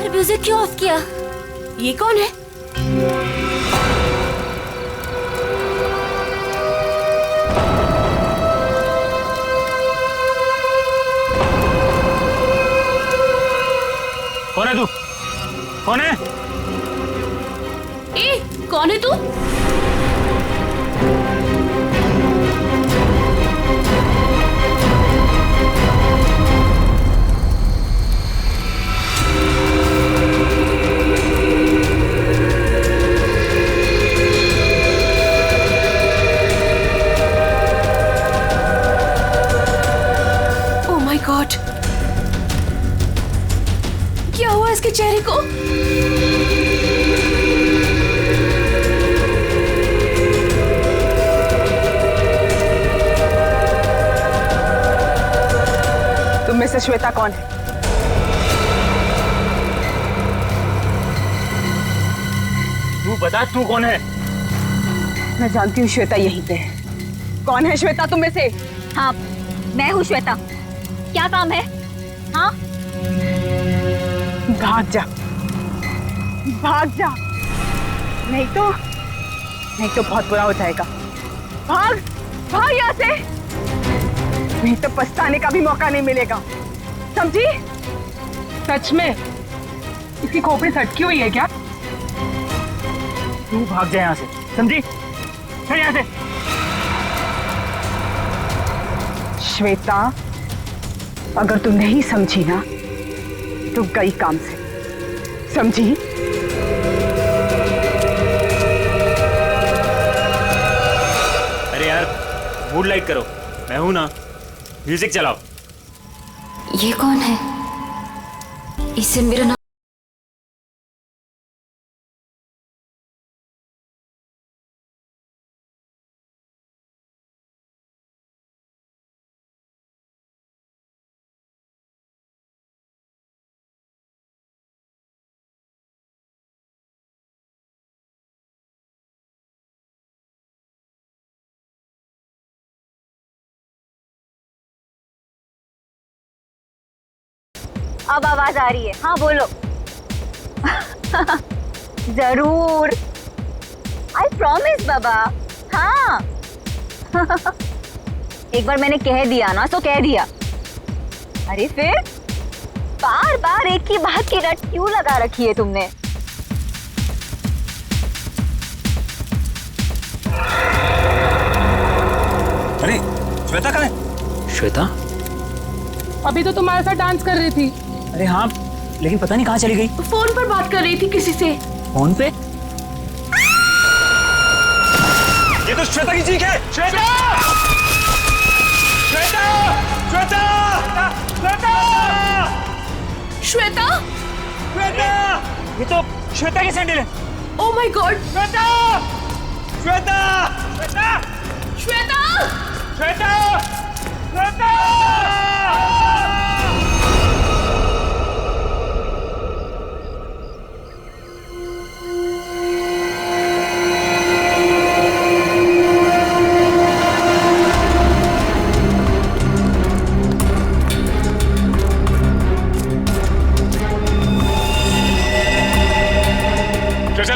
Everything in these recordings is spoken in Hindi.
सर म्यूजिक क्यों ऑफ किया? ये कौन है? कौन है तू? कौन है? ए, कौन है तू? ओह माय गॉड, क्या हुआ इसके चेहरे को? तुम में से श्वेता कौन है? तू बता, तू कौन है? मैं जानती हूँ श्वेता यहीं पे है। कौन है श्वेता तुम में से? हाँ, मैं हूँ श्वेता। क्या काम है? हाँ, भाग जा, भाग जा, नहीं तो बहुत बुरा हो जाएगा। भाग, भाग यहाँ से, नहीं तो पछताने का भी मौका नहीं मिलेगा, समझी? सच में इसकी खोपड़ी सटकी हुई है क्या? तू भाग जा यहाँ से, समझी? चल यहाँ से। श्वेता, अगर तू नहीं समझी ना तो गई काम से, समझी? अरे यार, मूड लाइट करो, मैं हूं ना। म्यूजिक चलाओ। ये कौन है? इससे मेरा नाम अब आवाज आ रही है। हाँ बोलो। जरूर, आई प्रॉमिस बाबा। हाँ। एक बार मैंने कह दिया ना तो कह दिया। अरे फिर बार बार एक ही बात की रट क्यों लगा रखी है तुमने? अरे श्वेता कहाँ है? श्वेता? अभी तो तुम्हारे साथ डांस कर रही थी। अरे हाँ, लेकिन पता नहीं कहाँ चली गई। फोन पर बात कर रही थी किसी से। फोन पे? ये तो श्वेता की चीख है। श्वेता! श्वेता! श्वेता! श्वेता! श्वेता? श्वेता! ये तो श्वेता की सैंडल है। Oh my God. Shweta! Shweta! Shweta! Shweta! Shweta! Shweta!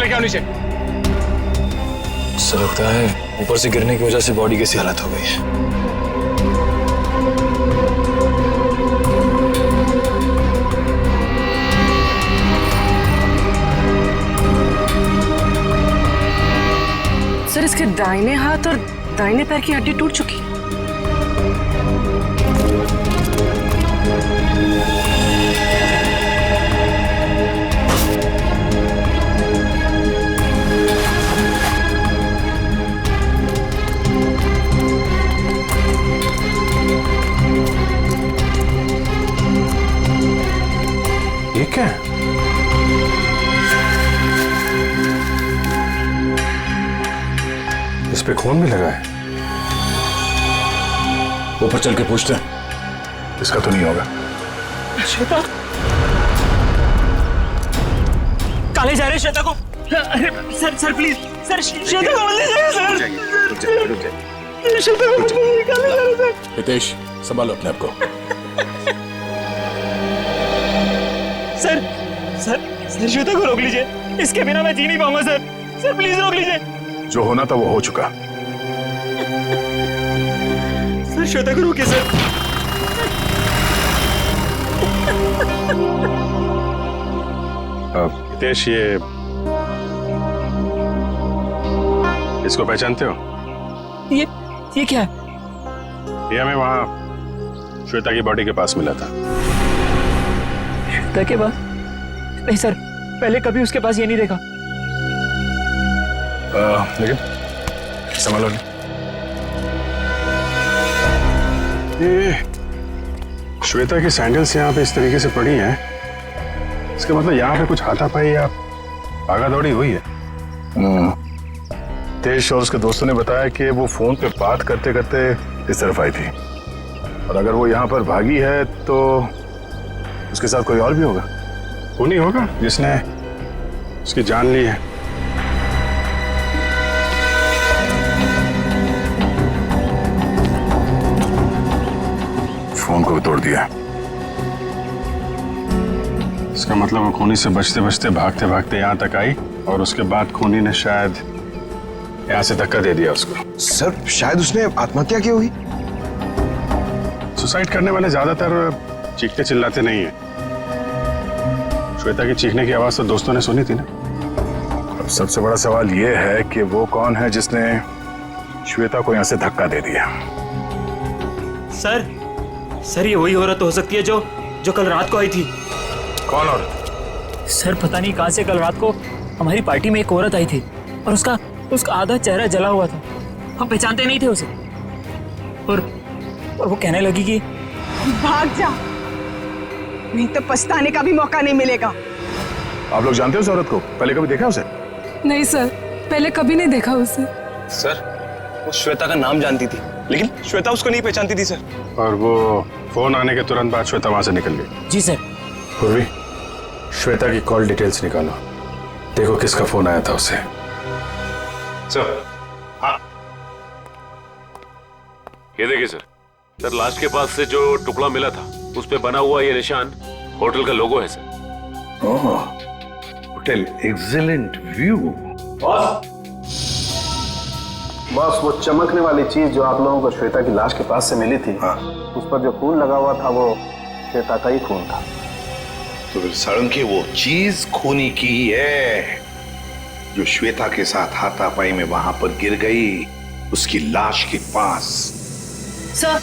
लेके आओ नीचे। ऐसा लगता है ऊपर से गिरने की वजह से बॉडी कैसी हालत हो गई है। सर, इसके दाहिने हाथ और दाहिने पैर की हड्डी टूट चुकी है। ये क्या है? इस पे खून भी लगा है। ऊपर चल के पूछते हैं। इसका तो नहीं होगा। श्वेता काले जा रहे श्वेता को। अरे सर प्लीज सर, श्वेता को मत ले जाइए सर। रुक जाइए। श्वेता को मत निकाले जा रहे सर। हितेश, संभालो अपने आप को। सर श्वेता को रोक लीजिए, इसके बिना मैं जी नहीं पाऊंगा सर। सर प्लीज रोक लीजिए। जो होना था वो हो चुका। सर श्वेता को रोकिए सर। हितेश, इसको पहचानते हो? ये क्या है? ये हमें वहां श्वेता की बॉडी के पास मिला था। श्वेता के पास? नहीं सर, पहले कभी उसके पास ये नहीं देखा। लेकिन संभालो। ये श्वेता की सैंडल्स यहाँ पे इस तरीके से पड़ी हैं, इसका मतलब यहाँ पे कुछ हाथापाई या भागा दौड़ी हुई है। तेज और उसके दोस्तों ने बताया कि वो फोन पे बात करते करते इस तरफ आई थी, और अगर वो यहाँ पर भागी है तो उसके साथ कोई और भी होगा। वो नहीं होगा जिसने उसकी जान ली है। फोन को भी तोड़ दिया। इसका मतलब वो खूनी से बचते बचते भागते भागते यहाँ तक आई, और उसके बाद खूनी ने शायद यहाँ से धक्का दे दिया उसको। सर शायद उसने आत्महत्या की होगी। सुसाइड करने वाले ज्यादातर चीखते चिल्लाते नहीं है। श्वेता की चीखने की आवाज तो दोस्तों ने सुनी थी ना। अब सबसे बड़ा सवाल यह है कि वो कौन है जिसने श्वेता को यहाँ से धक्का दे दिया। सर ये वही औरत हो सकती है जो कल रात को आई थी। कौन औरत? सर पता नहीं कहां से कल रात को हमारी पार्टी में एक औरत आई थी, और उसका आधा चेहरा जला हुआ था। हम पहचानते नहीं थे उसे, और वो कहने लगी कि भाग जा, नहीं तो पछताने का भी मौका नहीं मिलेगा। आप लोग जानते हो उस औरत को? पहले कभी देखा उसे? नहीं सर, पहले कभी नहीं देखा उसे। सर वो श्वेता का नाम जानती थी, लेकिन श्वेता उसको नहीं पहचानती थी सर। और वो फोन आने के तुरंत बाद श्वेता वहां से निकल गई। जी सर। पूर्वी, श्वेता की कॉल डिटेल्स निकालो, देखो किसका फोन आया था उसे। सर हाँ, ये देखिए सर लाश के पास से जो टुकड़ा मिला था उस पे बना हुआ ये निशान होटल का लोगो है sir. Hotel excellent view. Boss, वो चमकने वाली चीज जो आप लोगों को श्वेता की लाश के पास से मिली थी, हाँ। उस पर जो खून लगा हुआ था वो श्वेता का ही खून था। तो फिर सारंगी वो चीज खूनी की ही है जो श्वेता के साथ हाथापाई में वहां पर गिर गई, उसकी लाश के पास। सर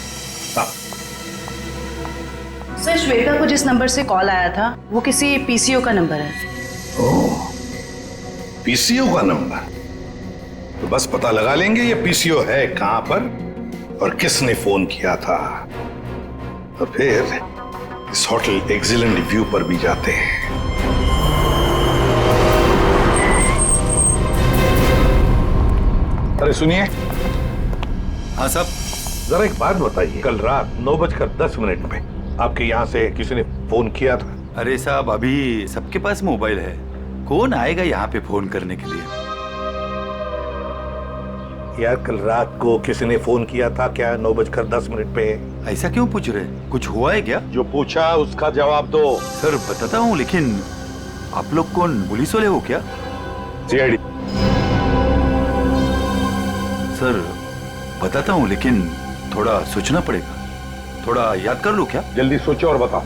सर, श्वेता को जिस नंबर से कॉल आया था वो किसी पीसीओ का नंबर है। ओह, पीसीओ का नंबर? तो बस पता लगा लेंगे ये पीसीओ है कहां पर और किसने फोन किया था। तो फिर इस होटल एक्सीलेंट व्यू पर भी जाते हैं। अरे सुनिए। हाँ साहब। जरा एक बात बताइए, कल रात 9:10 पे आपके यहाँ से किसी ने फोन किया था? अरे साहब, अभी सबके पास मोबाइल है, कौन आएगा यहाँ पे फोन करने के लिए? यार कल रात को किसी ने फोन किया था क्या 9:10 पे? ऐसा क्यों पूछ रहे? कुछ हुआ है क्या? जो पूछा उसका जवाब दो। सर बताता हूँ, लेकिन आप लोग कौन, पुलिस वाले हो क्या? सीआईडी। सर बताता हूँ, लेकिन थोड़ा सोचना पड़ेगा, थोड़ा याद कर लो क्या? जल्दी सोचो और बताओ।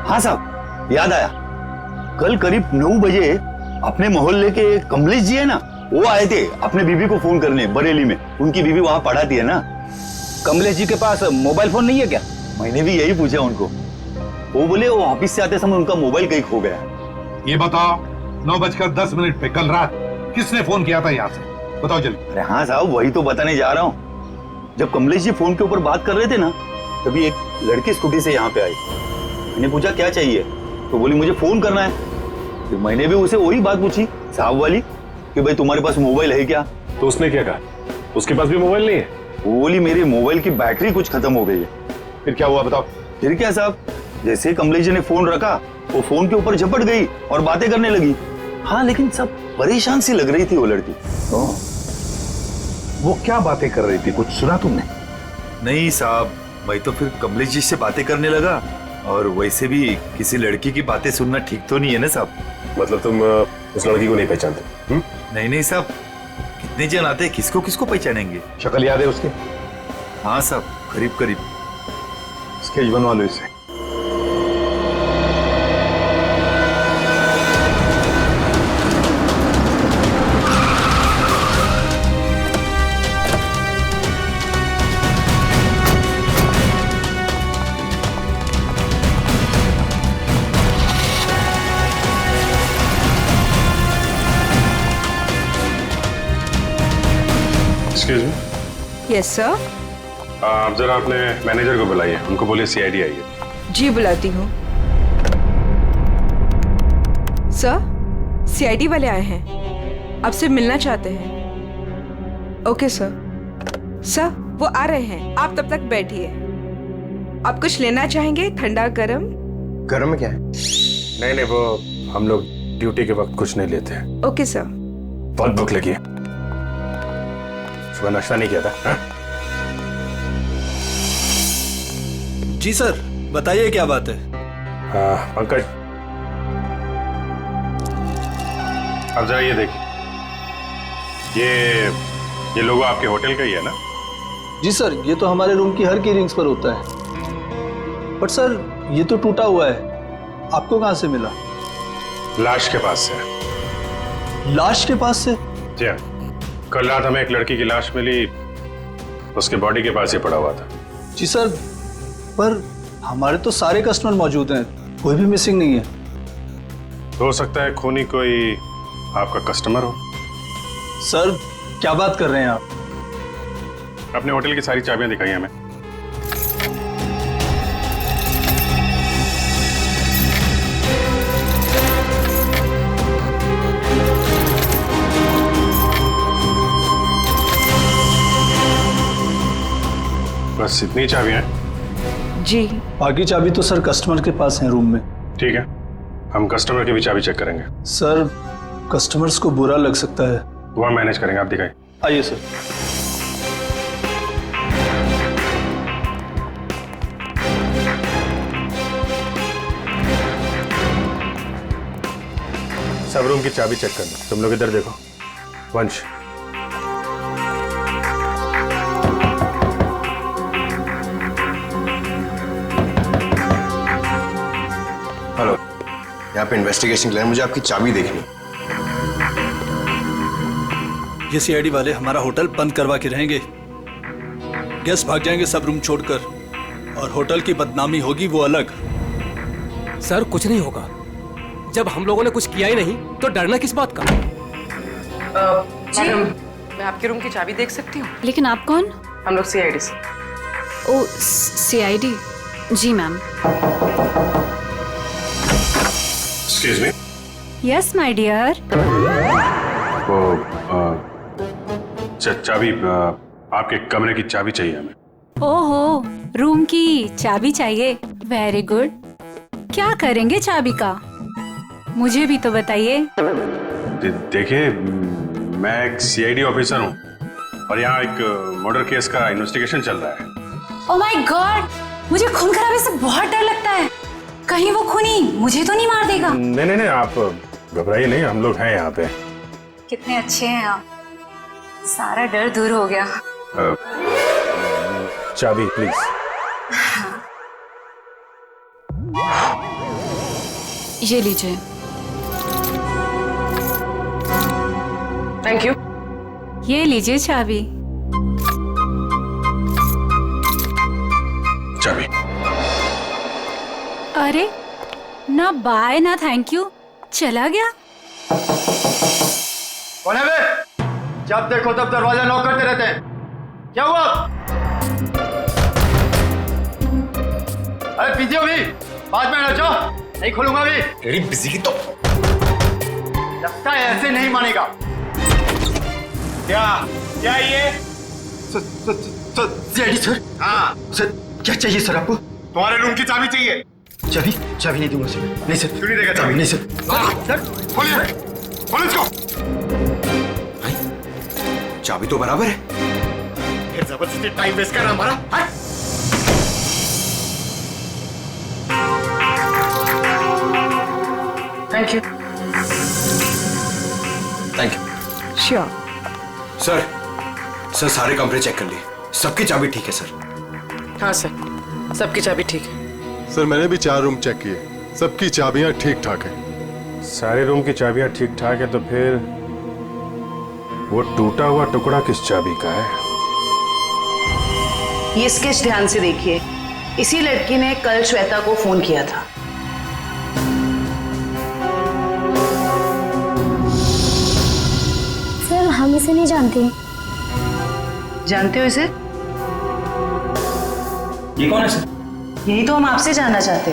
हाँ साहब, याद आया। कल करीब 9 बजे अपने मोहल्ले के कमलेश जी है ना, वो आए थे अपने बीबी को फोन करने बरेली में। उनकी बीबी वहां पढ़ाती है ना। कमलेश जी के पास मोबाइल फोन नहीं है क्या? मैंने भी यही पूछा उनको। वो बोले वो ऑफिस से आते समय उनका मोबाइल कहीं खो गया। ये बताओ 9:10 पे कल रात किसने फोन किया था यहाँ से? बताओ जल्दी। अरे हाँ साहब, वही तो बताने जा रहा हूँ। जब कमलेश जी फोन के ऊपर बात कर रहे थे ना, तभी एक लड़की स्कूटी से यहाँ पे आई। मैंने पूछा क्या चाहिए, तो बोली मुझे फोन करना है। फिर मैंने भी उसे वही बात पूछी साहब वाली कि भाई तुम्हारे पास मोबाइल है क्या? तो उसने क्या कहा? उसके पास भी मोबाइल नहीं है? वो बोली मेरे मोबाइल की बैटरी कुछ खत्म हो गई है। फिर क्या हुआ बताओ? फिर क्या साहब, जैसे ही कमलेश जी ने फोन रखा, वो फोन के ऊपर झपट गई और बातें करने लगी। हाँ, लेकिन सब परेशान सी लग रही थी वो लड़की। वो क्या बातें कर रही थी, कुछ सुना तुमने? नहीं साहब, मैं तो फिर कमलेश जी से बातें करने लगा और वैसे भी किसी लड़की की बातें सुनना ठीक तो नहीं है ना साहब। मतलब तुम उस लड़की को नहीं पहचानते? नहीं नहीं साहब, कितने जन आते हैं, किसको किसको पहचानेंगे। शक्ल याद है उसकी? हाँ साहब, करीब करीब। स्केच बनवा लो इसे। Excuse me. Yes sir. आप जरा अपने मैनेजर को बुलाइए, उनको बोलिए सीआईडी आई है। जी बुलाती हूँ। सर, सीआईडी वाले आए हैं, आपसे मिलना चाहते हैं। Okay sir. सर, वो आ रहे हैं, आप तब तक बैठिए। आप कुछ लेना चाहेंगे, ठंडा गरम? गरम में क्या है? नहीं नहीं, वो हम लोग ड्यूटी के वक्त कुछ नहीं लेते हैं। Okay sir. बहुत भूख लगी है, सुबह नाश्ता नहीं किया था। हा? जी सर, बताइए क्या बात है। पंकज, अब जरा ये देखिए, ये लोगो आपके होटल का ही है ना? जी सर, ये तो हमारे रूम की हर की रिंग्स पर होता है। बट सर, ये तो टूटा हुआ है, आपको कहां से मिला? लाश के पास से। लाश के पास से? जी हाँ, कल रात हमें एक लड़की की लाश मिली, उसके बॉडी के पास ही पड़ा हुआ था। जी सर, पर हमारे तो सारे कस्टमर मौजूद हैं, कोई भी मिसिंग नहीं है। हो सकता है खूनी कोई आपका कस्टमर हो। सर, क्या बात कर रहे हैं आप? अपने होटल की सारी चाबियां दिखाई हमें। बस इतनी चाबियां हैं? जी। बाकी चाबी तो सर कस्टमर के पास है रूम में। ठीक है, हम कस्टमर की भी चाबी चेक करेंगे। सर, कस्टमर्स को बुरा लग सकता है। वो हम मैनेज करेंगे, आप दिखाइए। आइए सर। सब रूम की चाबी चेक कर लो। तुम लोग इधर देखो। वंश, हेलो, यहाँ पे इन्वेस्टिगेशन के लिए मुझे आपकी चाबी देखनी। ये सीआईडी वाले हमारा होटल बंद करवा के रहेंगे। गेस्ट भाग जाएंगे सब रूम छोड़कर, और होटल की बदनामी होगी वो अलग। सर, कुछ नहीं होगा। जब हम लोगों ने कुछ किया ही नहीं तो डरना किस बात का? मैडम, मैं आपके रूम की चाबी देख सकती हूँ? लेकिन आप कौन? हम लोग सीआईडी से। ओ, सीआईडी? जी ma'am. Excuse me. Yes my dear. वो चाबी, आपके कमरे की चाबी चाहिए हमें। ओहो, रूम की चाबी चाहिए? Very good. क्या करेंगे चाबी का, मुझे भी तो बताइए। देखिए, मैं एक सीआईडी ऑफिसर हूँ और यहाँ एक मर्डर केस का इन्वेस्टिगेशन चल रहा है। ओह माय गॉड, मुझे खून खराबे से बहुत डर लगता है। कहीं वो खूनी मुझे तो नहीं मार देगा? नहीं नहीं नहीं, आप घबराइए नहीं, हम लोग हैं यहाँ पे। कितने अच्छे हैं आप, सारा डर दूर हो गया। चाबी प्लीज। ये लीजिए। Thank you. ये लीजिए चाबी। चाबी। अरे, ना बाय ना थैंक यू, चला गया। कौन है बे? जब देखो तब दरवाजा नॉक करते रहते हैं, क्या हुआ? अरे बिजी हो भी, बाद में रचो, नहीं खोलूंगा भी। तेरी बिजी की तो लगता है ऐसे नहीं मानेगा। क्या क्या ये? सर, हाँ सर, क्या चाहिए सर आपको? तुम्हारे रूम की चाबी चाहिए। चाबी? चाबी नहीं दूंगा सर। नहीं सर। क्यों नहीं देगा चाबी? नहीं सर। सर खोलिए, खोलो इसको। चाबी तो बराबर है, फिर जबरदस्ती टाइम वेस्ट कर रहा हमारा। Thank you. Thank you. Sure. Sir सारे कमरे चेक कर लिए, सबकी चाबी ठीक है सर। हाँ सर, सबकी चाबी ठीक है। सर मैंने भी 4 रूम चेक किए, सबकी चाबियां ठीक ठाक हैं। सारे रूम की चाबियां ठीक ठाक है, तो फिर वो टूटा हुआ टुकड़ा किस चाबी का है? ये स्केच ध्यान से देखिए, इसी लड़की ने कल श्वेता को फोन किया था। सर हम इसे नहीं जानते। जानते हो इसे? ये कौन है सर? यही तो हम आपसे जानना चाहते।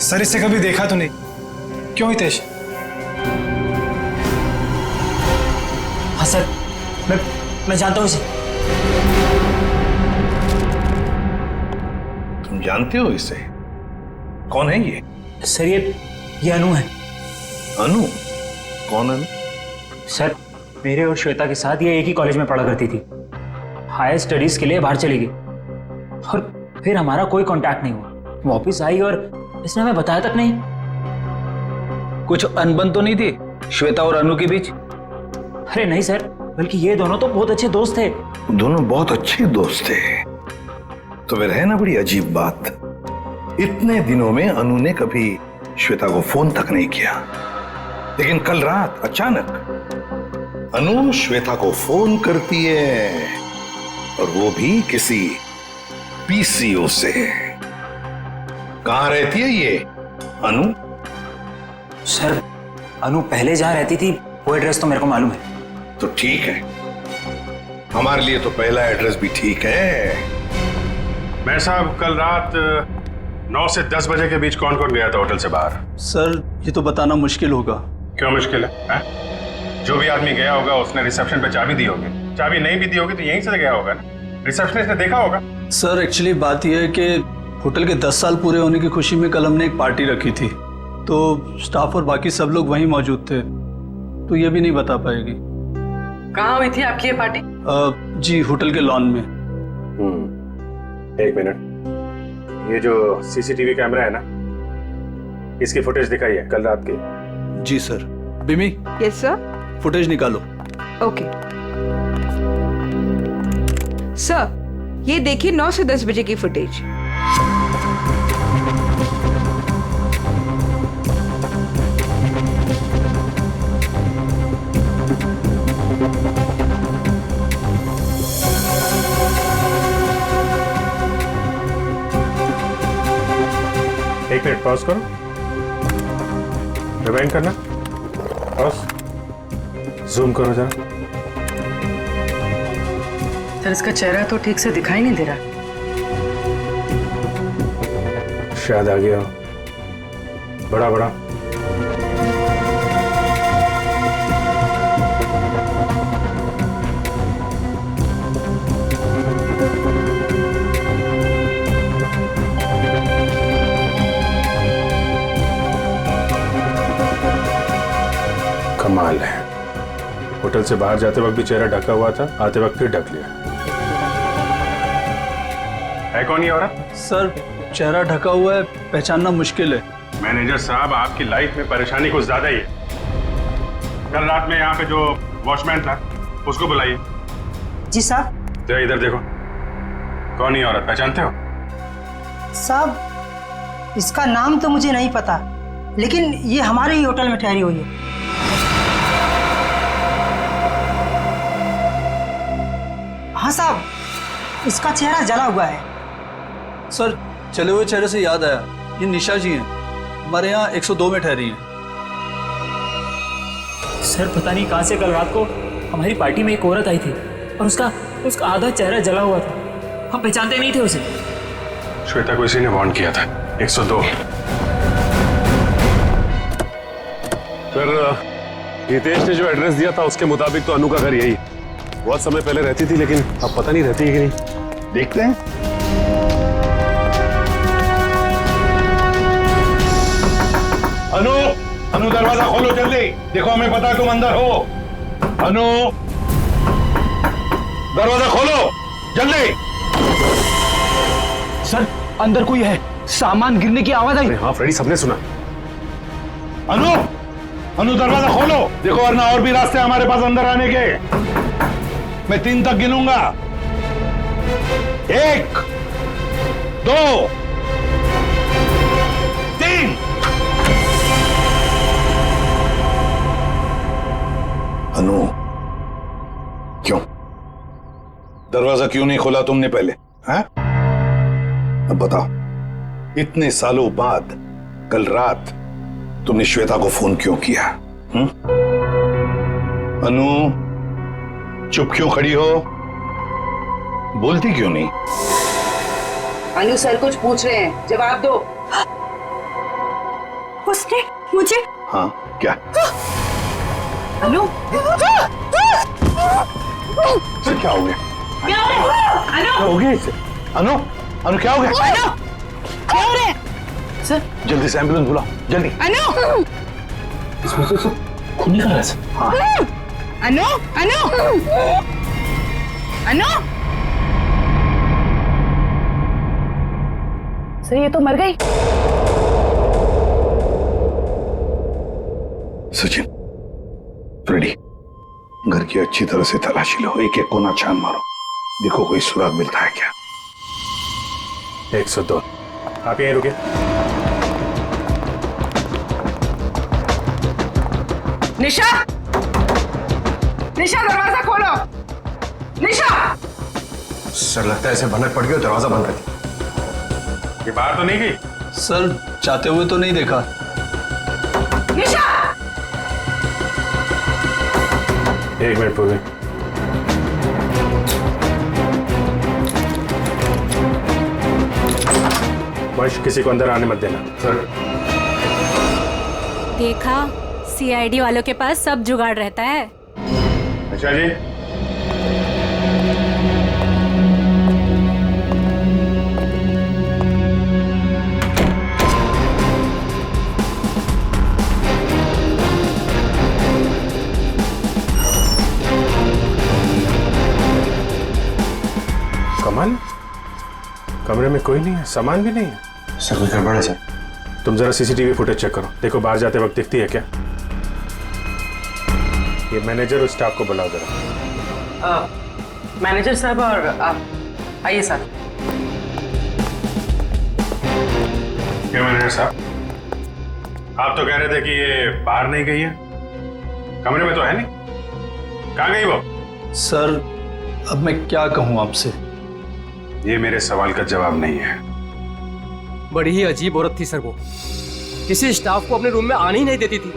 सर इससे कभी देखा तो नहीं, क्यों हितेश? हाँ सर, मैं जानता हूँ इसे। तुम जानते हो इसे? कौन है ये? सर ये अनु है। अनु? कौन अनु? सर मेरे और श्वेता के साथ ये एक ही कॉलेज में पढ़ा करती थी। हायर स्टडीज के लिए बाहर चली गई और फिर हमारा कोई कांटेक्ट नहीं हुआ। वापस आई और इसने हमें बताया तक नहीं। कुछ अनबन तो नहीं थी श्वेता और अनु के बीच? अरे नहीं सर, बल्कि ये दोनों तो बहुत अच्छे दोस्त थे। दोनों बहुत अच्छे दोस्त थे? तो फिर है ना बड़ी अजीब बात, इतने दिनों में अनु ने कभी श्वेता को फोन तक नहीं किया, लेकिन कल रात अचानक अनु श्वेता को फोन करती है, और वो भी किसी पीसीओ से। कहां रहती है ये अनु? सर अनु पहले जहां रहती थी वो एड्रेस तो मेरे को मालूम है। तो ठीक है, हमारे लिए तो पहला एड्रेस भी ठीक है। मैं साहब कल रात 9 से 10 बजे के बीच कौन कौन गया था होटल से बाहर? सर ये तो बताना मुश्किल होगा। क्यों मुश्किल है? जो भी आदमी गया होगा उसने रिसेप्शन पे चाबी दी होगी, चाबी नहीं भी दी होगी तो यहीं से गया होगा ना, रिसेप्शनिस्ट ने देखा होगा। सर एक्चुअली बात यह है कि होटल के 10 साल पूरे होने की खुशी में कल हमने एक पार्टी रखी थी, तो स्टाफ और बाकी सब लोग वहीं मौजूद थे, तो ये भी नहीं बता पाएगी। कहाँ हुई थी आपकी ये पार्टी? जी होटल के लॉन में। एक मिनट, ये जो सीसीटीवी कैमरा है ना, इसकी फुटेज दिखाइए कल रात की। जी सर। बिमी? Yes sir. फुटेज निकालो। ओके सर, ये देखिए 9 से 10 बजे की फुटेज। एक मिनट पॉज करो, रिवाइंड करना, पॉज, जूम करो जरा। सर इसका चेहरा तो ठीक से दिखाई नहीं दे रहा। शायद आ गया हो, बड़ा बड़ा। कमाल है, होटल से बाहर जाते वक्त भी चेहरा ढका हुआ था, आते वक्त फिर ढक लिया। है कौन ये औरत? सर चेहरा ढका हुआ है, पहचानना मुश्किल है। मैनेजर साहब आपकी लाइफ में परेशानी कुछ ज्यादा ही है। कल रात में यहाँ पे जो वॉचमैन था उसको बुलाइए। जी साहब। तो इधर देखो, कौन ये औरत, पहचानते हो? साहब इसका नाम तो मुझे नहीं पता, लेकिन ये हमारे ही होटल में ठहरी हुई है। हाँ साहब, इसका चेहरा जला हुआ है। सर चले हुए चेहरे से याद आया, ये निशा जी हैं, हमारे यहाँ 102 में ठहरी हैं। सर पता नहीं कहां से कल रात को हमारी पार्टी में एक औरत आई थी और उसका आधा चेहरा जला हुआ था। हम पहचानते नहीं थे उसे। श्वेता को इसी ने वार्न किया था। 102। फिर हितेश ने जो एड्रेस दिया था उसके मुताबिक तो अनु का घर यही, बहुत समय पहले रहती थी, लेकिन अब पता नहीं रहती है कि नहीं। देखते हैं। अनु, अनु दरवाजा खोलो जल्दी, देखो हमें पता है तुम अंदर हो। अनु दरवाजा खोलो जल्दी। सर अंदर कोई है, सामान गिरने की आवाज आई। हाँ फ्रेडी, सबने सुना। अनु, अनु दरवाजा खोलो, देखो वरना और भी रास्ते हमारे पास अंदर आने के। मैं 3 तक गिनूंगा। 1, 2, 3। अनु, क्यों दरवाजा क्यों नहीं खोला तुमने पहले? हैं? अब बताओ, इतने सालों बाद कल रात तुमने श्वेता को फोन क्यों किया? अनु, चुप क्यों खड़ी हो? बोलती क्यों नहीं? अनु सर कुछ पूछ रहे हैं, जवाब दो। उसने मुझे। हाँ, क्या? अनु, सर क्या हो गया? क्या हो रहा है? क्या हो गया इसे? अनु, अनु क्या हो गया? अनु, क्या हो रहा है? सर, जल्दी से एम्बुलेंस बुलाओ, जल्दी। अनु, इसमें से खून निकल रहा है सर। हाँ। अनु, अनु, अनु। सर ये तो मर गई। सचिन, फ्रेडी, घर की अच्छी तरह से तलाशी लो, एक एक कोना छान मारो, देखो कोई सुराग मिलता है क्या। 102। आप यहीं रुके। निशा, निशा दरवाजा खोलो। निशा। सर लगता है इसे भनक पड़ गई और दरवाजा बंद कर दिया। ये बाहर तो नहीं गई? सर जाते हुए तो नहीं देखा। निशा। 1 मिनट पूर्वी। वंश, किसी को अंदर आने मत देना। सर। देखा, सीआईडी वालों के पास सब जुगाड़ रहता है। अच्छा जी। कमल, कमरे में कोई नहीं है, सामान भी नहीं है। सर कोई गड़बड़ है सर। तुम जरा सीसीटीवी फुटेज चेक करो, देखो बाहर जाते वक्त दिखती है क्या। ये मैनेजर और स्टाफ को बुलाओ जरा। मैनेजर साहब और आप आइए साथ। क्या मैनेजर साहब, आप तो कह रहे थे कि ये बाहर नहीं गई है, कमरे में तो है नहीं, कहाँ गई वो? सर अब मैं क्या कहूँ आपसे? ये मेरे सवाल का जवाब नहीं है। बड़ी ही अजीब औरत थी सर वो, किसी स्टाफ को अपने रूम में आने ही नहीं देती थी,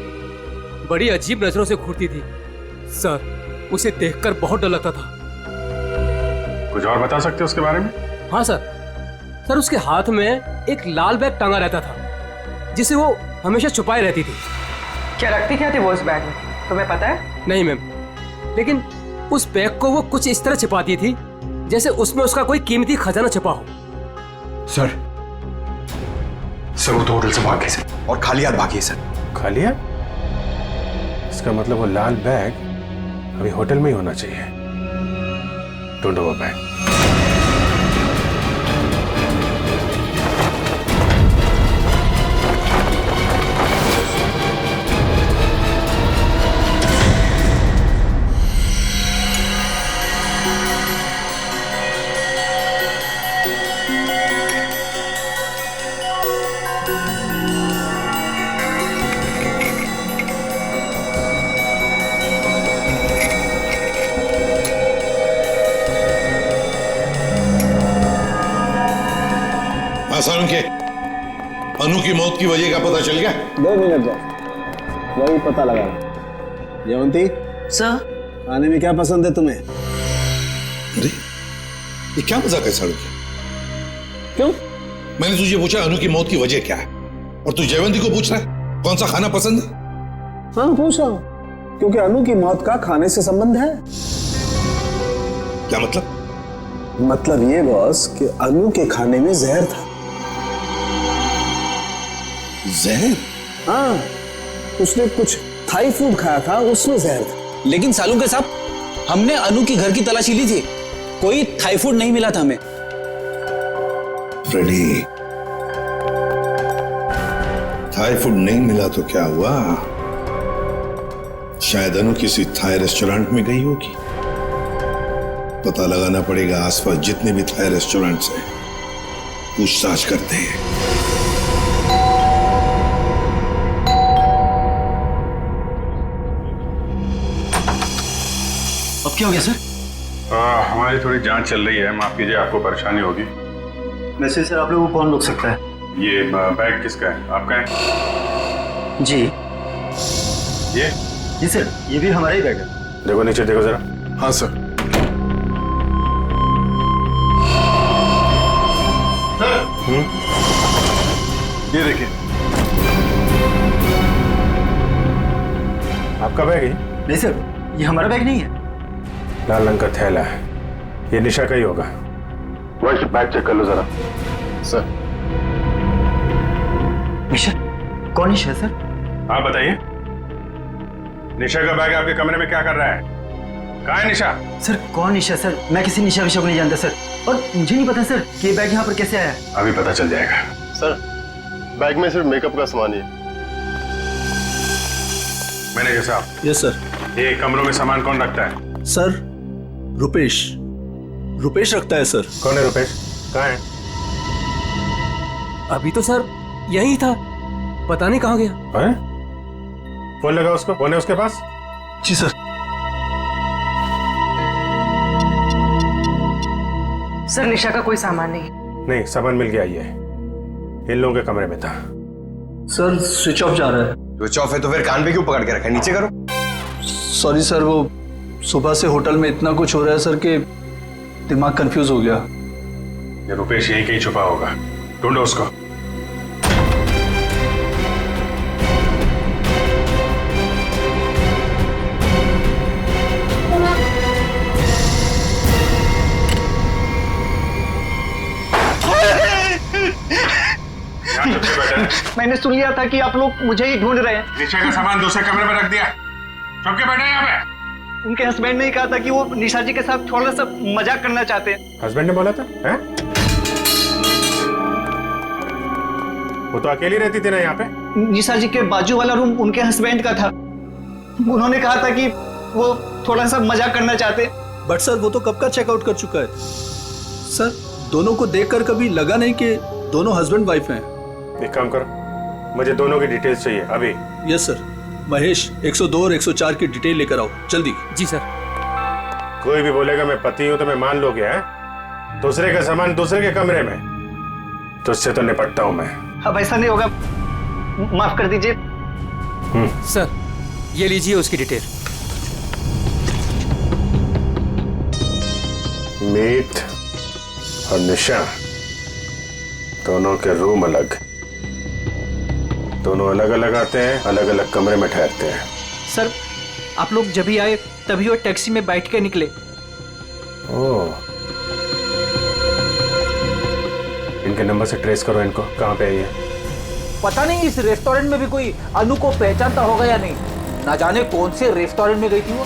बड़ी अजीब नजरों से घूरती थी सर, उसे देखकर बहुत डर लगता था। कुछ और बता सकते हो उसके बारे में? हाँ सर उसके हाथ में एक लाल बैग टांगा रहता था जिसे वो हमेशा छुपाए रहती थी। क्या रखती क्या थी वो उस बैग में, तुम्हें पता है? नहीं मैम, लेकिन उस बैग को वो कुछ इस तरह छिपाती थी जैसे उसमें उसका कोई कीमती खजाना छिपा हो। सर वो तो होटल से भाग गई सर, और खाली हाथ भागी है सर। खाली हाथ? इसका मतलब वो लाल बैग अभी होटल में ही होना चाहिए। ढूंढो वो बैग। आसान के अनु की मौत की वजह का पता चल गया? 2 मिनट बस, वही पता लगा। जयवंती सर, खाने में क्या पसंद है तुम्हें? अरे ये क्या मजाक है साड़ू के? क्यों? मैंने तुझे पूछा अनु की मौत की वजह क्या है, और तू जयवंती को पूछ रहा है कौन सा खाना पसंद है? हाँ पूछ रहा हूं, क्योंकि अनु की मौत का खाने से संबंध है। क्या मतलब? मतलब ये बॉस कि अनु के खाने में जहर था। जहर? हाँ, उसने कुछ थाई फूड खाया था, उसमें जहर था। लेकिन सालू के साहब, हमने अनु की घर की तलाशी ली थी, कोई थाई फूड नहीं मिला था हमें। फ्रेडी, थाई फूड नहीं मिला तो क्या हुआ, शायद अनु किसी थाई रेस्टोरेंट में गई होगी। पता लगाना पड़ेगा आसपास जितने भी थाई रेस्टोरेंट्स हैं, पूछताछ करते हैं। अब क्या हो गया सर? हमारी थोड़ी जांच चल रही है, माफ कीजिए आपको परेशानी होगी। वैसे सर आप लोगों को कौन रोक सकता है? ये बैग किसका है? आपका है? जी ये? जी सर, ये भी हमारा ही बैग है। देखो नीचे देखो जरा। हाँ सर। ये देखिए, आपका बैग है? नहीं सर, ये हमारा बैग नहीं है। लाल रंग का थैला है, ये निशा का ही होगा। वही बैग चेक कर लो जरा। सर। निशा? कौन निशा सर? आप बताइए, निशा का बैग आपके कमरे में क्या कर रहा है? कहाँ है निशा? सर कौन निशा सर? मैं किसी निशा विशा को नहीं जानता सर, और मुझे नहीं पता सर कि ये बैग यहाँ पर कैसे आया। अभी पता चल जाएगा। सर बैग में सिर्फ मेकअप का सामान ही है। मैनेजर साहब। Yes sir. ये कमरों में सामान कौन रखता है? सर रुपेश, रुपेश रखता है सर। कौन है रुपेश? कहाँ है? अभी तो सर यही था, पता नहीं कहाँ गया। है? फोन लगा उसको, फोन है उसके पास? जी सर। सर निशा का कोई सामान नहीं। नहीं, सामान मिल गया, ये इन लोगों के कमरे में था। सर स्विच ऑफ जा रहा है। स्विच ऑफ है तो फिर कान पे क्यों पकड़ के रखा है? नीचे करो। सॉरी सर, वो सुबह से होटल में इतना कुछ हो रहा है सर कि दिमाग कंफ्यूज हो गया। ये रुपेश यहीं कहीं छुपा होगा, ढूंढो उसको। मैंने सुन लिया था कि आप लोग मुझे ही ढूंढ रहे हैं। निशा का सामान दूसरे कमरे में रख दिया, चुप के बैठे यहाँ पे। उनके हस्बैंड ने ही कहा था कि वो निशा जी के साथ थोड़ा सा मजाक करना चाहते हैं। हस्बैंड ने बोला था? हैं? वो तो अकेली रहती थी ना यहाँ पे। निशा जी के बाजू वाला रूम उनके हस्बैंड का था, उन्होंने कहा था कि वो थोड़ा सा मजाक करना चाहते। बट सर वो तो कब का चेकआउट कर चुका है सर। दोनों को देखकर कभी लगा नहीं कि दोनों हस्बैंड वाइफ हैं। एक काम करो, मुझे दोनों की डिटेल्स चाहिए अभी। Yes sir. महेश 102 और 104 की डिटेल लेकर आओ जल्दी। जी सर। कोई भी बोलेगा मैं पति हूं तो मैं मान लोगे? हैं? दूसरे का सामान दूसरे के कमरे में, तो उससे तो निपटता हूं मैं। अब ऐसा नहीं होगा, माफ कर दीजिए। सर ये लीजिए उसकी डिटेल। मीत और निशा दोनों के रूम अलग, दोनों अलग अलग आते हैं, अलग अलग कमरे में ठहरते हैं। सर आप लोग जब भी आए तभी वो टैक्सी में बैठ के निकले। ओह, इनके नंबर से ट्रेस करो इनको, कहाँ पे है ये? पता नहीं इस रेस्टोरेंट में भी कोई अनु को पहचानता होगा या नहीं, ना जाने कौन से रेस्टोरेंट में गई थी वो।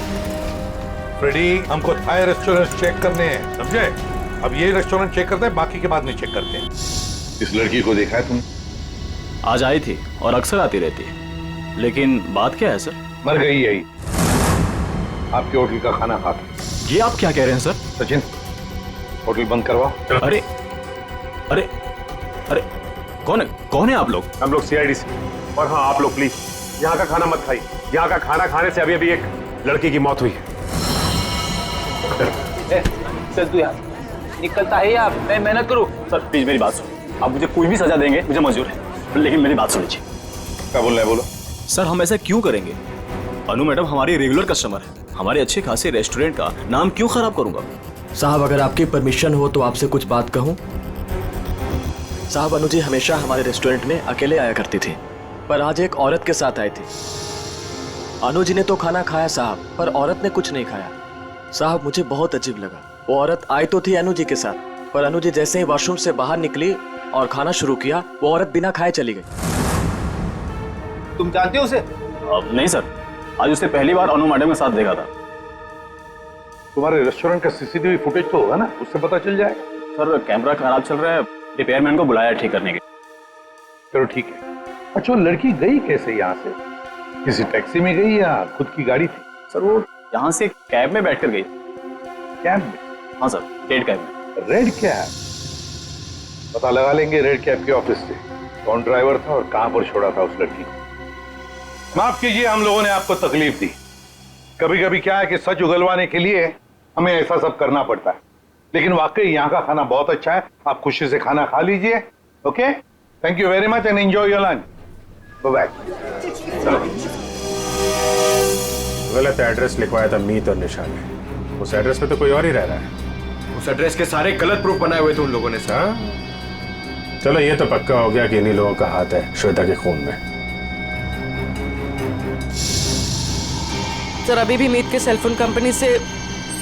फ्रेडी, हमको थाई रेस्टोरेंट चेक करने हैं, समझे? अब ये रेस्टोरेंट चेक करते हैं, बाकी के बाद नहीं चेक करते हैं। इस लड़की को देखा है तुमने? आज आई थी और अक्सर आती रहती है, लेकिन बात क्या है सर? मर गई यही, आपके होटल का खाना खा के। ये आप क्या कह रहे हैं सर? सचिन, होटल बंद करवाओ। अरे अरे अरे कौन है आप लोग? हम लोग CID से। और हाँ, आप लोग प्लीज यहाँ का खाना मत खाइए, यहाँ का खाना खाने से अभी अभी एक लड़की की मौत हुई है। सर तू यार निकलता है या मैं मेहनत करूं? सर प्लीज मेरी बात सुनो, आप मुझे कोई भी सजा देंगे मुझे मंजूर है, लेकिन मेरी बात सुनिए। क्या बोल रहे हैं? बोलो। सर हम ऐसा क्यों करेंगे? अनु मैडम हमारी रेगुलर कस्टमर है, हमारे अच्छे खासे रेस्टोरेंट का नाम क्यों खराब करूंगा? साहब अगर आपकी परमिशन हो तो आपसे कुछ बात कहूं। साहब अनु जी हमेशा हमारे रेस्टोरेंट में अकेले आया करती थी, पर आज एक औरत के साथ आई थी। अनु जी ने तो खाना खाया साहब, पर औरत ने कुछ नहीं खाया। साहब मुझे बहुत अजीब लगा, वो औरत आई तो थी अनु जी के साथ, पर अनु जी जैसे ही वॉशरूम से बाहर निकली और खाना शुरू किया, वो औरत बिना खाए चली गई। तुम जानते हो उसे? नहीं सर, आज उसने पहली बार अनु मैडम के साथ देखा था। तुम्हारे रेस्टोरेंट का CCTV फुटेज तो होगा ना, उससे पता चल जाएगा। सर कैमरा खराब चल रहा है, रिपेयरमैन को बुलाया ठीक करने के। चलो ठीक है। अच्छा वो लड़की गई कैसे यहाँ से? किसी टैक्सी में गई या खुद की गाड़ी थी? सर वो यहाँ से कैब में बैठकर गई। कैब में? हाँ सर, रेड कैब में। Red cab? पता लगा लेंगे रेड कैब के ऑफिस से कौन ड्राइवर था और कहां पर छोड़ा था उस लड़की को। माफ कीजिए हम लोगों ने आपको तकलीफ दी। कभी कभी क्या है कि सच उगलवाने के लिए हमें ऐसा सब करना पड़ता है, लेकिन वाकई यहाँ का खाना बहुत अच्छा है। आप खुशी से खाना खा लीजिए। Okay, thank you very much and enjoy your lunch. Bye bye. गलत एड्रेस लिखवाया था मीत और निशान ने। उस एड्रेस पे तो कोई और ही रह रहा है। उस एड्रेस के सारे गलत प्रूफ बनाए हुए थे उन लोगों ने सर। चलो ये तो पक्का हो गया कि इन्हीं लोगों का हाथ है श्वेता के खून में। सर अभी भी मीत के सेलफोन कंपनी से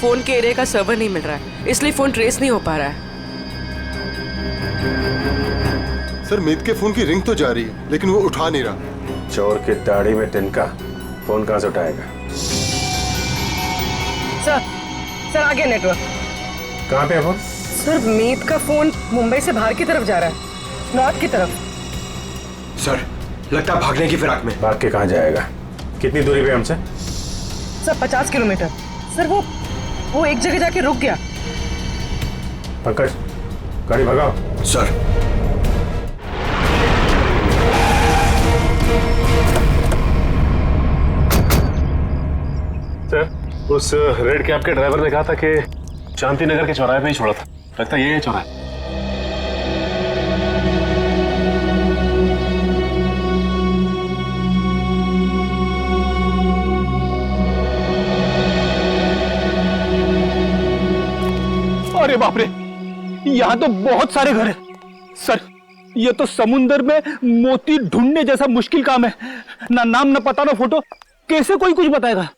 फोन के एरिया का सर्वर नहीं मिल रहा है, इसलिए फोन ट्रेस नहीं हो पा रहा है। सर मीत के फोन की रिंग तो जा रही है लेकिन वो उठा नहीं रहा। चोर की दाढ़ी में तिनका, फोन कहां से उठाएगा? सर आ गया नेटवर्क। कहां पे है फोन? सर मीत का फोन मुंबई से बाहर की तरफ जा रहा है, नॉर्थ की तरफ। सर लगता है भागने की फिराक में। भाग के कहां जाएगा? कितनी दूरी पे हमसे? Sir 50 kilometre. सर वो एक जगह जाके रुक गया। पंकज गाड़ी भगाओ। सर सर उस रेड कैब के ड्राइवर ने कहा था कि शांति नगर के चौराहे पे ही छोड़ा था। लगता है ये चौराहा। अरे बाप रे, यहाँ तो बहुत सारे घर हैं। सर ये तो समुंदर में मोती ढूंढने जैसा मुश्किल काम है। ना नाम ना पता ना फोटो, कैसे कोई कुछ बताएगा?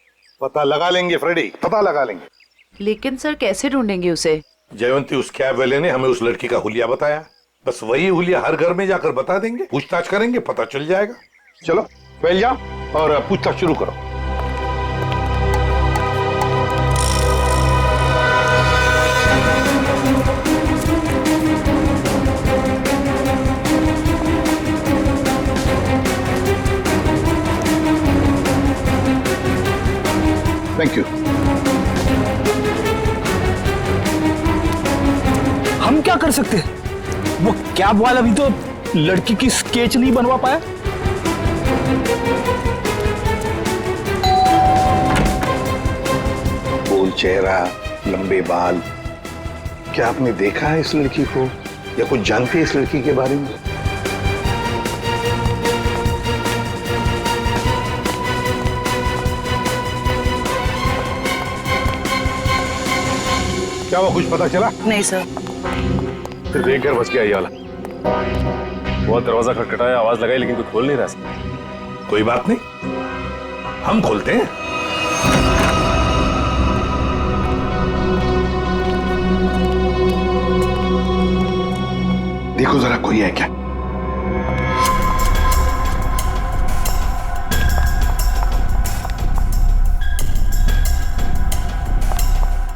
पता लगा लेंगे फ्रेडी, पता लगा लेंगे। लेकिन सर कैसे ढूंढेंगे उसे? जयवंती उस कैब वाले ने हमें उस लड़की का हुलिया बताया, बस वही हुलिया हर घर में जाकर बता देंगे, पूछताछ करेंगे, पता चल जाएगा। चलो पहले जाओ और पूछताछ शुरू करो। Thank you. हम क्या कर सकते हैं? वो कैब वाला भी तो लड़की की स्केच नहीं बनवा पाया। गोल चेहरा, लंबे बाल। क्या आपने देखा है इस लड़की को या कुछ जानते हैं इस लड़की के बारे में? क्या वो कुछ पता चला? नहीं सर। फिर देख कर बच गया ये वाला। बहुत दरवाजा खटखटाया, आवाज लगाई, लेकिन कोई खोल नहीं रहा। कोई बात नहीं, हम खोलते हैं। देखो जरा कोई है क्या?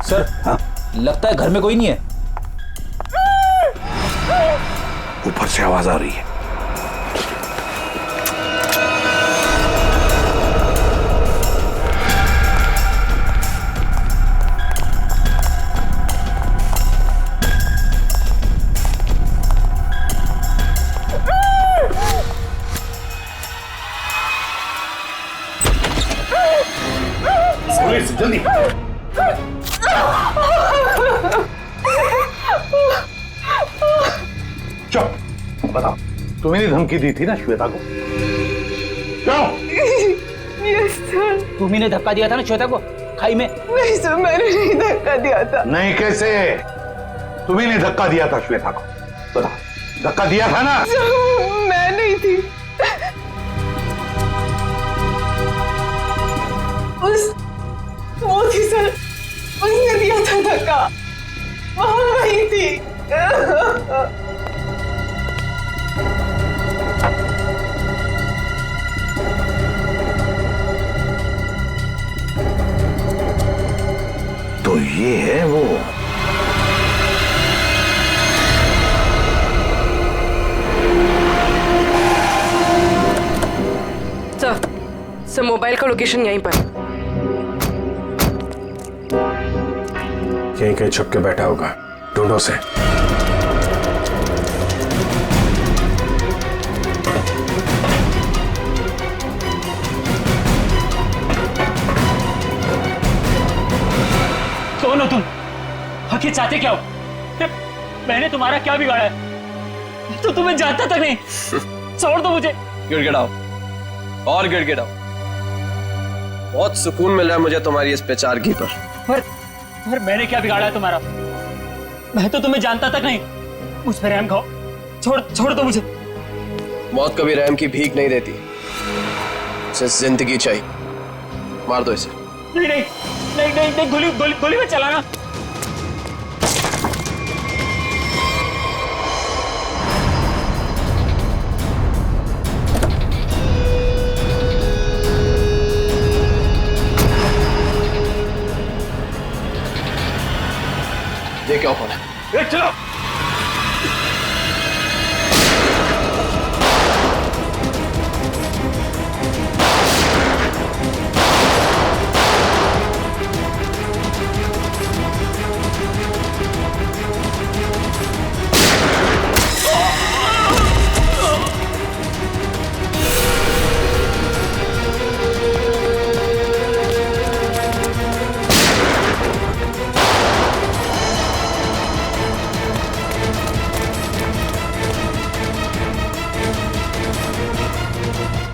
सर हाँ? लगता है घर में कोई नहीं है। ऊपर से आवाज आ रही है। पुलिस जल्दी। चुप, बताओ तुम्हें धमकी दी थी ना श्वेता को? Yes sir. तुम्ही ने धक्का दिया था ना श्वेता को खाई में? नहीं सर, मैंने नहीं धक्का दिया था। नहीं कैसे? तुम्ही ने धक्का दिया था श्वेता को, बताओ। धक्का दिया था ना? मैं नहीं थी। वो थी सर, उसने दिया था धक्का। वही थी। तो ये है वो। सर मोबाइल का लोकेशन यहीं पर। यहीं कहीं छुप के बैठा होगा, ढूंढो से। कौन हो तुम? आखिर चाहते क्या हो? मैंने तुम्हारा क्या बिगाड़ा है? तो तुम्हें जानता तक नहीं। छोड़ दो मुझे। गिड़गिड़ाओ और गिड़गिड़ाओ। बहुत सुकून मिल रहा है मुझे तुम्हारी इस बेचारगी पर। पर मैंने क्या बिगाड़ा है तुम्हारा? मैं तो तुम्हें जानता तक नहीं। मुझ पर रहम खाओ। छोड़ दो मुझे। मौत कभी रहम की भीख नहीं देती, उसे जिंदगी चाहिए। मार दो इसे। नहीं, गोली में चलाना। ये क्या कौन है? चलो।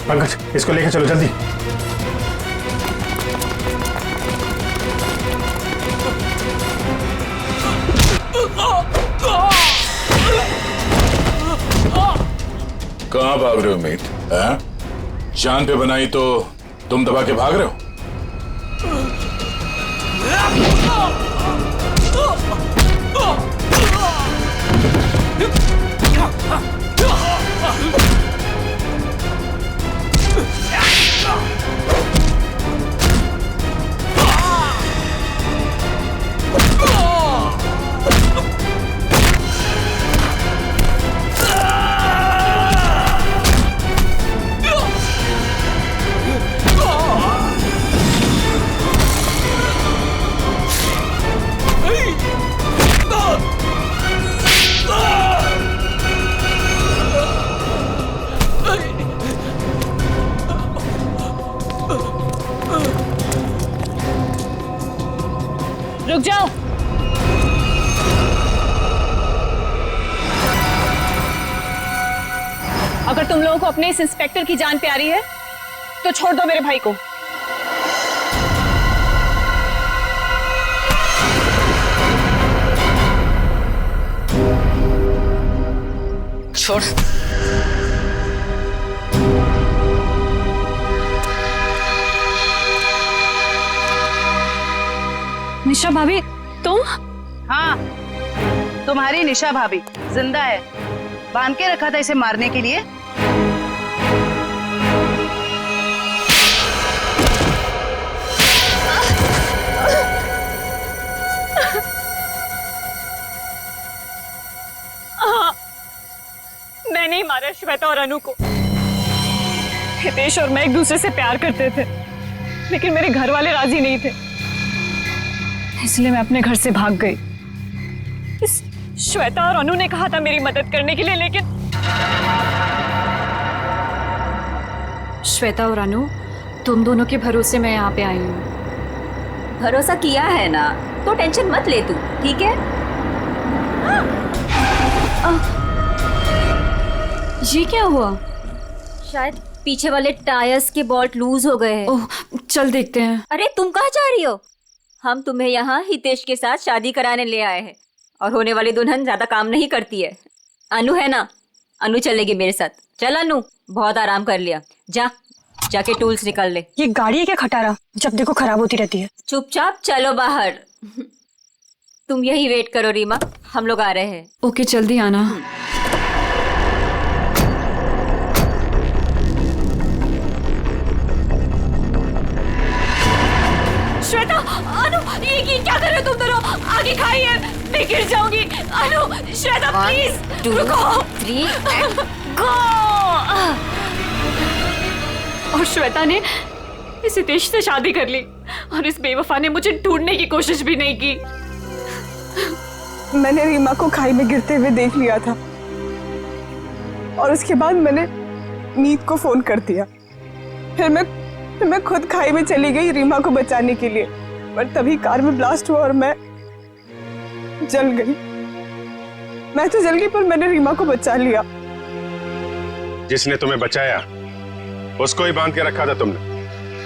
पंकज, इसको लेकर चलो जल्दी। कहाँ भाग रहे हो मीत? जान पे बनाई तो तुम दबा के भाग रहे हो? रुक जाओ। अगर तुम लोगों को अपने इस इंस्पेक्टर की जान प्यारी है तो छोड़ दो मेरे भाई को। छोड़। निशा भाभी, तुम? हाँ, तुम्हारी निशा भाभी जिंदा है। बांध के रखा था इसे मारने के लिए। मैंने ही मारा श्वेता और अनु को। हितेश और मैं एक दूसरे से प्यार करते थे, लेकिन मेरे घर वाले राजी नहीं थे, इसलिए मैं अपने घर से भाग गई। इस श्वेता और अनु ने कहा था मेरी मदद करने के लिए, लेकिन श्वेता और अनु, तुम दोनों के भरोसे मैं यहाँ पे आई हूँ। भरोसा किया है ना, तो टेंशन मत ले तू, ठीक है? ये क्या हुआ? शायद पीछे वाले टायर्स के बोल्ट लूज हो गए हैं। ओह, चल देखते हैं। अरे तुम कहाँ जा रही हो? हम तुम्हें यहाँ हितेश के साथ शादी कराने ले आए हैं, और होने वाली दुल्हन ज्यादा काम नहीं करती है। अनु है ना, अनु चलेगी मेरे साथ। चल अनु, बहुत आराम कर लिया, जाके टूल्स निकाल ले। ये गाड़ी है क्या खटारा, जब देखो खराब होती रहती है। चुपचाप चलो बाहर। तुम यही वेट करो रीमा, हम लोग आ रहे हैं। ओके, जल्दी आना। श्वेता, अनु, ये क्या कर रहे हो तुम दोनों? आगे खाइए, मैं गिर जाऊंगी। अनु, श्वेता प्लीज रुको। 3 गो। और श्वेता ने इस हितेश से शादी कर ली और इस बेवफा ने मुझे ढूंढने की कोशिश भी नहीं की। मैंने रीमा को खाई में गिरते हुए देख लिया था और उसके बाद मैंने मीत को फोन कर दिया। फिर मैं खुद खाई में चली गई रीमा को बचाने के लिए, पर तभी कार में ब्लास्ट हुआ और मैं जल गई। मैं तो जल गई पर मैंने रीमा को बचा लिया। जिसने तुम्हें बचाया उसको ही बांध के रखा था तुमने,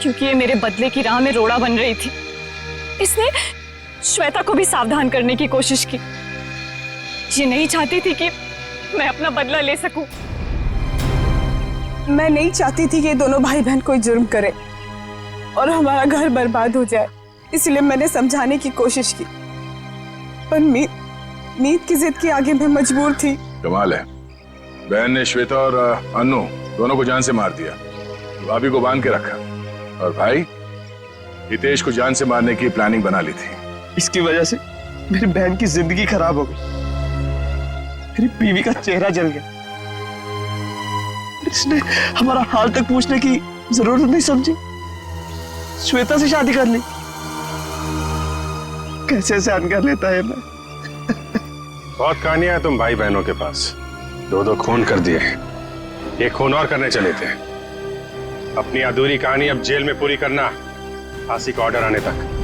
क्योंकि ये मेरे बदले की राह में रोड़ा बन रही थी। इसने श्वेता को भी सावधान करने की कोशिश की। ये नहीं चाहती थी कि मैं अपना बदला ले सकूं। मैं नहीं चाहती थी कि ये दोनों भाई बहन कोई जुर्म करे और हमारा घर बर्बाद हो जाए, इसलिए मैंने समझाने की कोशिश की, पर मीत की जिद के आगे मैं मजबूर थी। कमाल है, बहन ने श्वेता और अनु दोनों को जान से मार दिया, भाभी को बांध के रखा, और भाई हितेश को जान से मारने की प्लानिंग बना ली थी। इसकी वजह से मेरी बहन की जिंदगी खराब हो गई, मेरी बीवी का चेहरा जल गया। इसने हमारा हाल तक पूछने की जरूरत नहीं समझी, श्वेता से शादी कर ली। कैसे सहन कर लेता है मैं। बहुत कहानियां हैं तुम भाई बहनों के पास, दो खून कर दिए, एक खून और करने चले थे। अपनी अधूरी कहानी अब जेल में पूरी करना, फांसी का ऑर्डर आने तक।